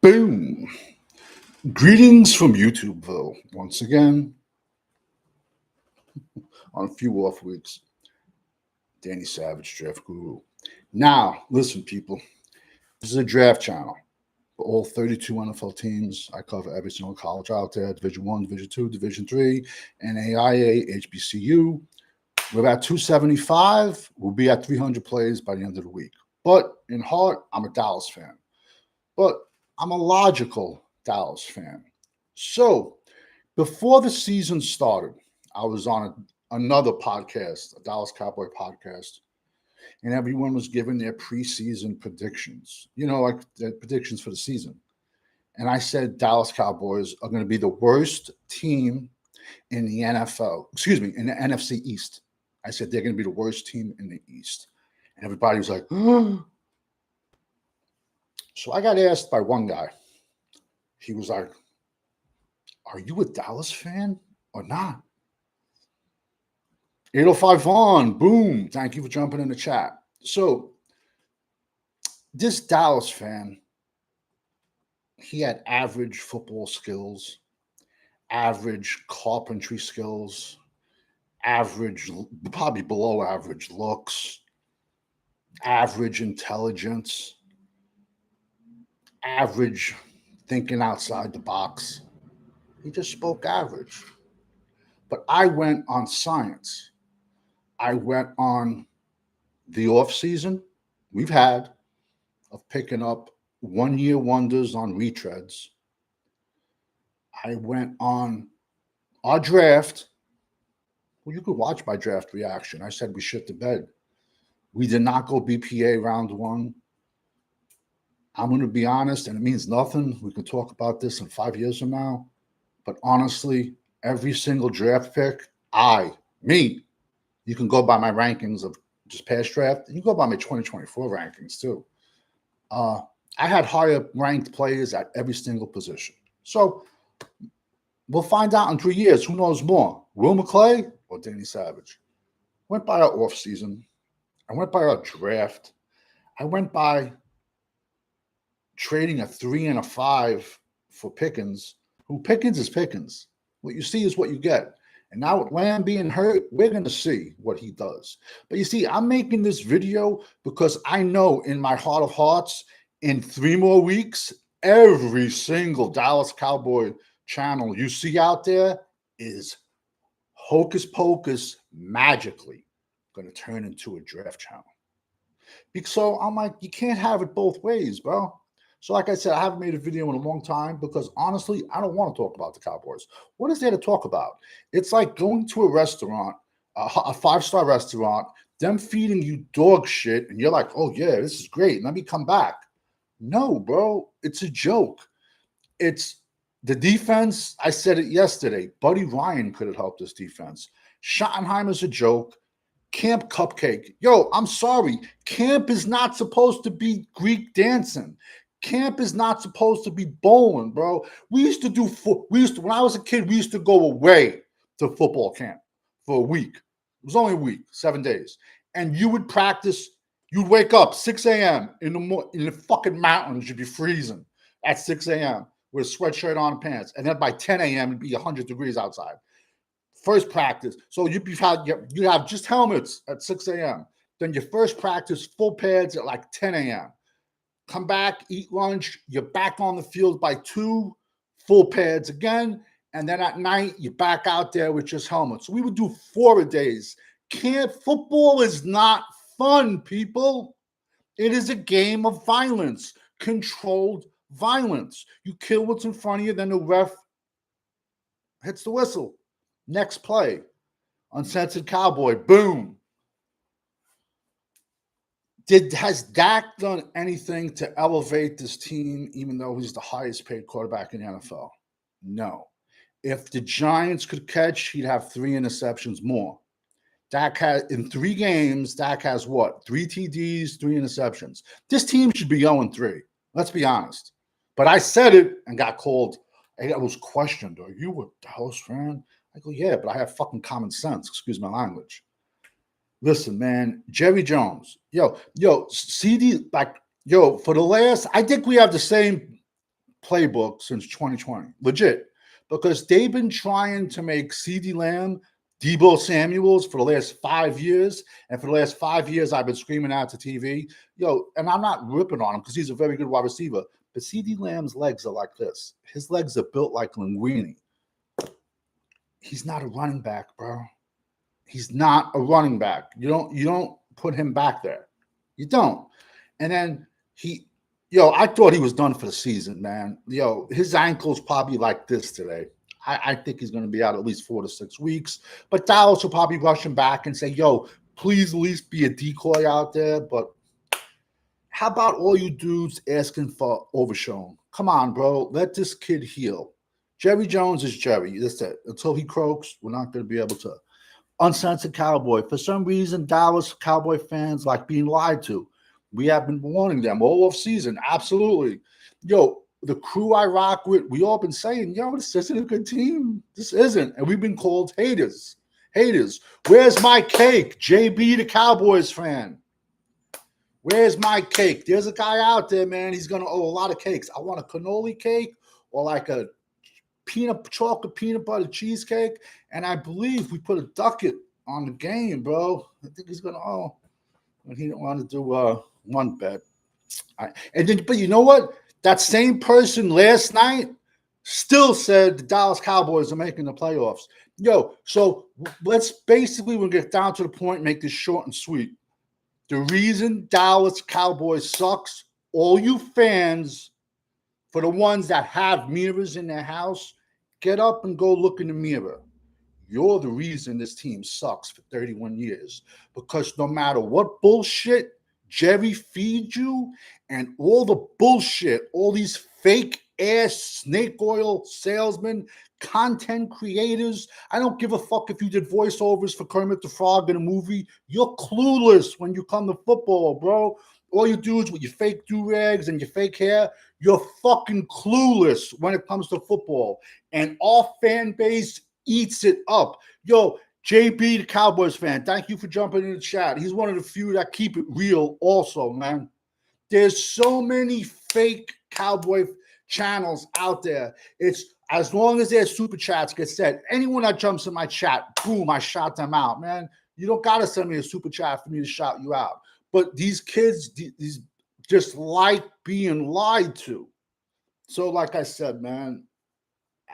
Boom. Greetings from YouTubeville. Once again, on a few off weeks, Danny Savage, Draft Guru. Now, listen, people. This is a draft channel for all 32 NFL teams. I cover every single college out there: Division One, Division Two, Division Three, NAIA, HBCU. We're at 275. We'll be at 300 plays by the end of the week. But in heart, I'm a Dallas fan. But I'm a logical Dallas fan. So before the season started, I was on another podcast, a Dallas Cowboy podcast, and everyone was giving their preseason predictions, like their predictions for the season. And I said Dallas Cowboys are going to be the worst team in the NFL, in the NFC East. I said they're going to be the worst team in the East. And everybody was like, oh. So I got asked by one guy. He was like, are you a Dallas fan or not? 805 Vaughn, boom. Thank you for jumping in the chat. So this Dallas fan, he had average football skills, average carpentry skills, average, probably below average looks, average intelligence, average thinking outside the box. He just spoke average. But I went on science. I went on the off season we've had of picking up 1 year wonders on retreads. I went on our draft. Well, you could watch my draft reaction. I said we shit the bed. We did not go BPA round one. I'm going to be honest, and it means nothing. We can talk about this in 5 years from now. But honestly, every single draft pick, you can go by my rankings of just past draft. You can go by my 2024 rankings too. I had higher ranked players at every single position. So we'll find out in 3 years. Who knows more, Will McClay or Danny Savage? Went by our offseason. I went by our draft. I went by trading a 3 and a 5 for Pickens. Who Pickens is Pickens. What you see is what you get. And now with Lamb being hurt, we're going to see what he does. But you see, I'm making this video because I know in my heart of hearts, in 3 more weeks, every single Dallas Cowboy channel you see out there is hocus pocus magically going to turn into a draft channel. So I'm like, you can't have it both ways, bro. So like I said, I haven't made a video in a long time because honestly, I don't want to talk about the Cowboys. What is there to talk about? It's like going to a restaurant, a 5-star restaurant, them feeding you dog shit, and you're like, oh yeah, this is great. Let me come back. No, bro, it's a joke. It's the defense. I said it yesterday. Buddy Ryan could have helped this defense. Schottenheimer's a joke. Camp Cupcake. Yo, I'm sorry. Camp is not supposed to be Greek dancing. Camp is not supposed to be bowling, bro. When I was a kid, we used to go away to football camp for a week. It was only a week, 7 days. And you would practice, you'd wake up 6 a.m. in the fucking mountains, you'd be freezing at 6 a.m. with a sweatshirt on and pants. And then by 10 a.m., it'd be 100 degrees outside. First practice. So you'd have just helmets at 6 a.m. Then your first practice, full pads at like 10 a.m. Come back, eat lunch, you're back on the field by 2, full pads again, and then at night, you're back out there with just helmets. So we would do 4 days. Football is not fun, people. It is a game of violence, controlled violence. You kill what's in front of you, then the ref hits the whistle. Next play, uncensored cowboy, boom. Has Dak done anything to elevate this team, even though he's the highest paid quarterback in the NFL? No. If the Giants could catch, he'd have 3 interceptions more. In 3 games, Dak has what? 3 TDs, 3 interceptions. This team should be 0-3. Let's be honest. But I said it and got called. I was questioned. Are you a Dallas fan? I go, yeah, but I have fucking common sense. Excuse my language. Listen, man, Jerry Jones. CD, for the last, I think we have the same playbook since 2020. Legit. Because they've been trying to make CeeDee Lamb Deebo Samuels for the last 5 years. And for the last 5 years, I've been screaming out to TV, yo, and I'm not ripping on him because he's a very good wide receiver. But CeeDee Lamb's legs are like this. His legs are built like linguine. He's not a running back, bro. He's not a running back. You don't put him back there. You don't. And then I thought he was done for the season, man. Yo, his ankle's probably like this today. I think he's going to be out at least 4 to 6 weeks. But Dallas will probably rush him back and say, yo, please at least be a decoy out there. But how about all you dudes asking for Overshown? Come on, bro. Let this kid heal. Jerry Jones is Jerry. That's it. Until he croaks, we're not going to be able to. Uncensored Cowboy. For some reason, Dallas Cowboy fans like being lied to. We have been warning them all off season. Absolutely. Yo, the crew I rock with, we all been saying, yo, this isn't a good team. This isn't. And we've been called haters. Haters. Where's my cake? JB, the Cowboys fan. Where's my cake? There's a guy out there, man. He's going to owe a lot of cakes. I want a cannoli cake or like a chocolate peanut butter cheesecake. And I believe we put a ducat on the game, bro. I think he's going to owe. But he didn't want to do one bet. But you know what? That same person last night still said the Dallas Cowboys are making the playoffs. Yo, so let's basically, we'll get down to the point, make this short and sweet. The reason Dallas Cowboys sucks, all you fans, for the ones that have mirrors in their house, get up and go look in the mirror. You're the reason this team sucks for 31 years. Because no matter what bullshit Jerry feeds you and all the bullshit, all these fake ass snake oil salesmen, content creators, I don't give a fuck if you did voiceovers for Kermit the Frog in a movie. You're clueless when you come to football, bro. All you dudes with your fake do-rags and your fake hair, you're fucking clueless when it comes to football. And our fan base eats it up. Yo, JB, the Cowboys fan, thank you for jumping in the chat. He's one of the few that keep it real also, man. There's so many fake Cowboy channels out there. It's as long as their super chats get said. Anyone that jumps in my chat, boom, I shout them out, man. You don't got to send me a super chat for me to shout you out. But these kids, these just like being lied to. So like I said, man,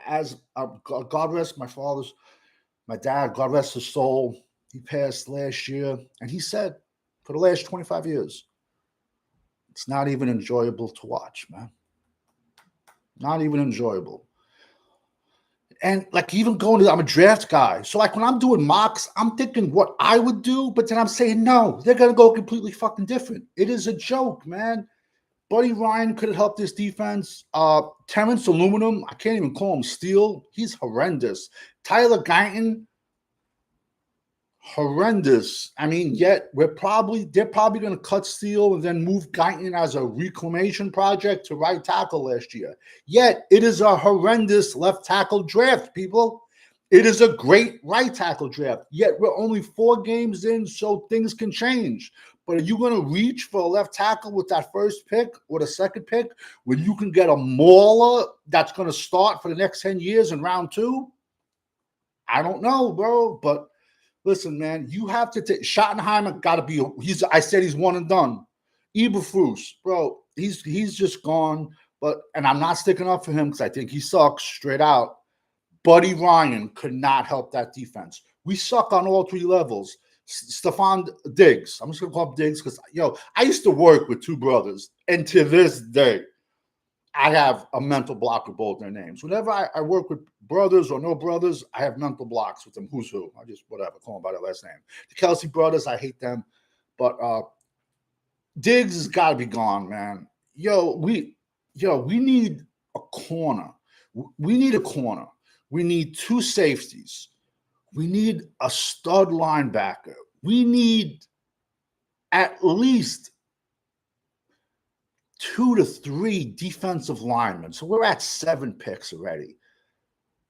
as God rest my dad, God rest his soul, he passed last year. And he said, for the last 25 years, it's not even enjoyable to watch, man. Not even enjoyable. And like even I'm a draft guy. So like when I'm doing mocks, I'm thinking what I would do, but then I'm saying, no, they're going to go completely fucking different. It is a joke, man. Buddy Ryan could have helped this defense. Terrence Aluminum, I can't even call him Steel. He's horrendous. Tyler Guyton, horrendous. I mean, yet they're probably going to cut Steele and then move Guyton as a reclamation project to right tackle last year. Yet it is a horrendous left tackle draft, people. It is a great right tackle draft. Yet we're only 4 games in, so things can change. But are you going to reach for a left tackle with that first pick or the second pick when you can get a mauler that's going to start for the next 10 years in round 2? I don't know, bro, but listen, man, you have to take Schottenheimer. Got to be. I said he's one and done. Eberflus, bro, he's just gone. And I'm not sticking up for him because I think he sucks straight out. Buddy Ryan could not help that defense. We suck on all 3 levels. Stephon Diggs. I'm just gonna call him Diggs because I used to work with 2 brothers, and to this day, I have a mental block with both their names. Whenever I work with brothers or no brothers, I have mental blocks with them. Who's who? I just call them by their last name. The Kelsey brothers, I hate them. But Diggs has got to be gone, man. We need a corner. We need a corner. We need 2 safeties. We need a stud linebacker. We need at least 2 to 3 defensive linemen. So we're at 7 picks already.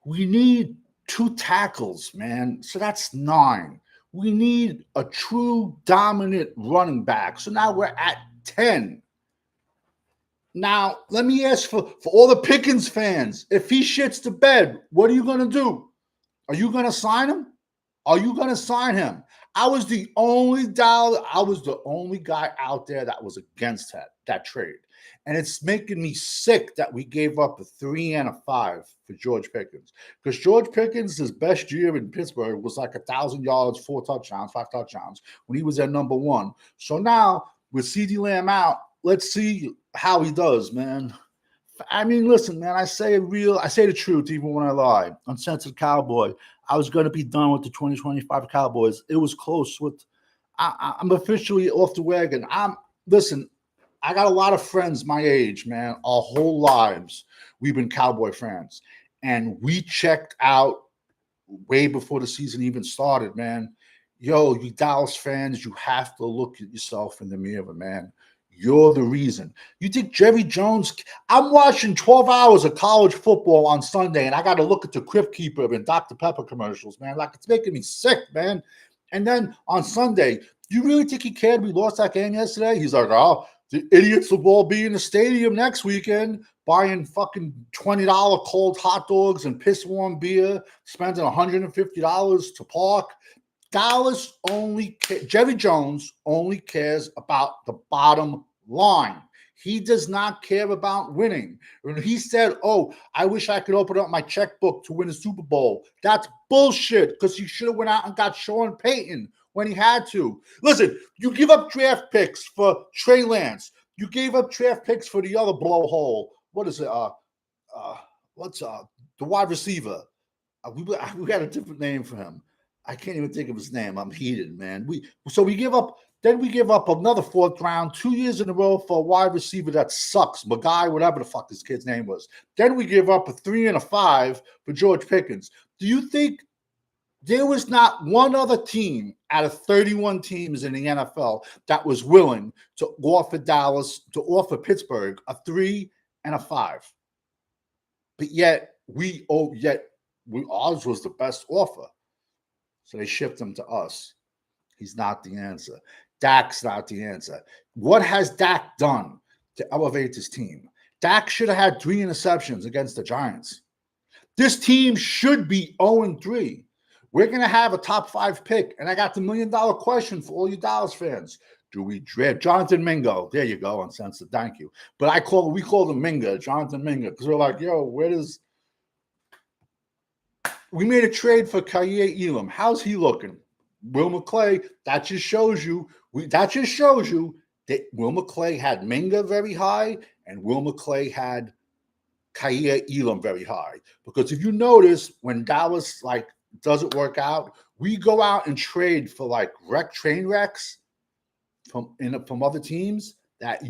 We need 2 tackles, man. So that's 9. We need a true dominant running back. So now we're at 10. Now, let me ask for all the Pickens fans, if he shits the bed, what are you going to do? Are you going to sign him? Are you going to sign him? I was the only guy out there that was against that trade. And it's making me sick that we gave up a 3 and a 5 for George Pickens. Because George Pickens, his best year in Pittsburgh was like 1,000 yards, 4 touchdowns, 5 touchdowns when he was at number 1. So now with CeeDee Lamb out, let's see how he does, man. I mean, listen, man, I say the truth even when I lie. Uncensored Cowboy. I was going to be done with the 2025 Cowboys. It was close I'm officially off the wagon. Listen, I got a lot of friends my age, man. Our whole lives, we've been Cowboy fans. And we checked out way before the season even started, man. Yo, you Dallas fans, you have to look at yourself in the mirror, man. You're the reason. You think Jerry Jones? I'm watching 12 hours of college football on Sunday, and I got to look at the Crypt Keeper and Dr. Pepper commercials, man. Like, it's making me sick, man. And then on Sunday, you really think he cared we lost that game yesterday? He's like, oh, the idiots will all be in the stadium next weekend buying fucking $20 cold hot dogs and piss warm beer, spending $150 to park. Jerry Jones only cares about the bottom line. He does not care about winning. When he said, oh, I wish I could open up my checkbook to win a Super Bowl, that's bullshit, because he should have went out and got Sean Payton when he had to. Listen, you give up draft picks for Trey Lance. You gave up draft picks for the other blowhole. What is it? The wide receiver? We got a different name for him. I can't even think of his name. I'm heated, man. We give up another 4th round 2 years in a row for a wide receiver that sucks. Magai, whatever the fuck his kid's name was. Then we give up a 3 and a 5 for George Pickens. Do you think there was not one other team out of 31 teams in the NFL that was willing to offer Pittsburgh a 3 and a 5? But yet ours was the best offer. So they shipped him to us. He's not the answer. Dak's not the answer. What has Dak done to elevate his team? Dak should have had 3 interceptions against the Giants. This team should be 0-3. We're going to have a top 5 pick. And I got the $1 million question for all you Dallas fans. Do we draft Jonathan Mingo? There you go, uncensored. Thank you. But we call him Minga, Jonathan Minga, because we're like, yo, we made a trade for Kaiir Elam. How's he looking? Will McClay, that just shows you that Will McClay had Minga very high and Will McClay had Kaiir Elam very high. Because if you notice, when Dallas doesn't work out, we go out and trade for train wrecks from other teams that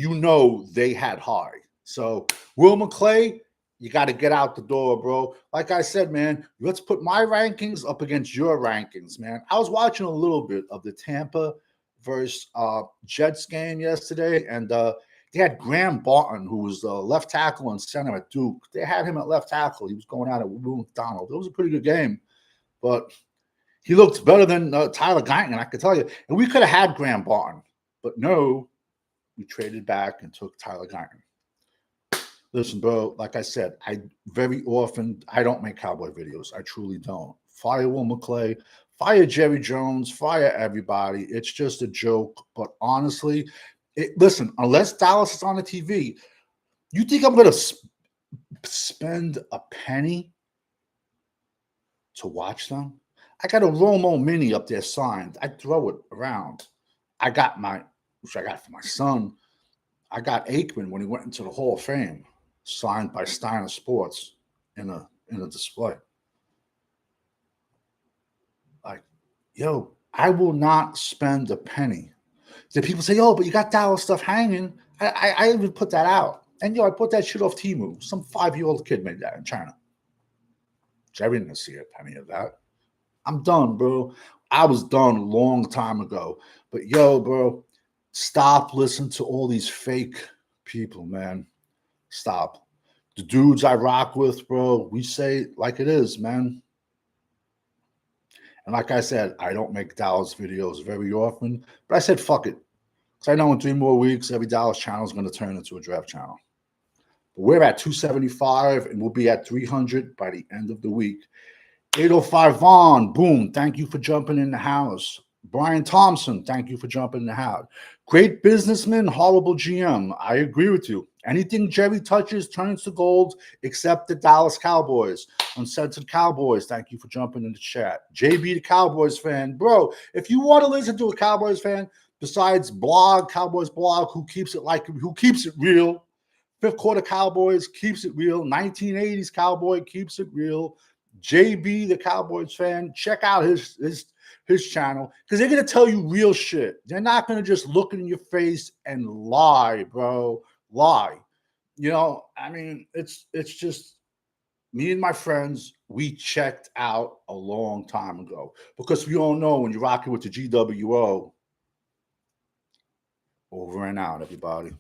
they had high. So Will McClay, you got to get out the door, bro. Like I said, man, let's put my rankings up against your rankings, man. I was watching a little bit of the Tampa versus Jets game yesterday, and they had Graham Barton, who was left tackle and center at Duke. They had him at left tackle. He was going out at Will McDonald. It was a pretty good game, but he looked better than Tyler Guyton, I can tell you. And we could have had Graham Barton, but no, we traded back and took Tyler Guyton. Listen, bro, like I said, I don't make Cowboy videos. I truly don't. Fire Will McClay, fire Jerry Jones, fire everybody. It's just a joke. But honestly, listen, unless Dallas is on the TV, you think I'm going to spend a penny to watch them? I got a Romo Mini up there signed. I throw it around. Which I got for my son. I got Aikman when he went into the Hall of Fame, signed by Steiner Sports in a display. Yo, I will not spend a penny. The people say, "Oh, but you got Dallas stuff hanging." I even put that out, and I put that shit off Temu. Some 5-year-old kid made that in China. Jerry didn't see a penny of that. I'm done, bro. I was done a long time ago. But yo, bro, stop listening to all these fake people, man. Stop. The dudes I rock with, bro, we say it like it is, man. And like I said, I don't make Dallas videos very often, but I said fuck it. Because I know in 3 more weeks, every Dallas channel is going to turn into a draft channel. We're at 275, and we'll be at 300 by the end of the week. 805 Vaughn, boom, thank you for jumping in the house. Brian Thompson, thank you for jumping in the house. Great businessman, horrible GM. I agree with you. Anything Jerry touches turns to gold, except the Dallas Cowboys. Uncensored Cowboys, thank you for jumping in the chat. JB, the Cowboys fan. Bro, if you want to listen to a Cowboys fan, besides Cowboys blog, who keeps it real, Fifth Quarter Cowboys keeps it real. 1980s Cowboy keeps it real. JB, the Cowboys fan, check out his channel because they're gonna tell you real shit. They're not gonna just look in your face and lie, bro. Lie. You know, I mean, it's just me and my friends. We checked out a long time ago because we all know when you're rocking with the GWO. Over and out, everybody.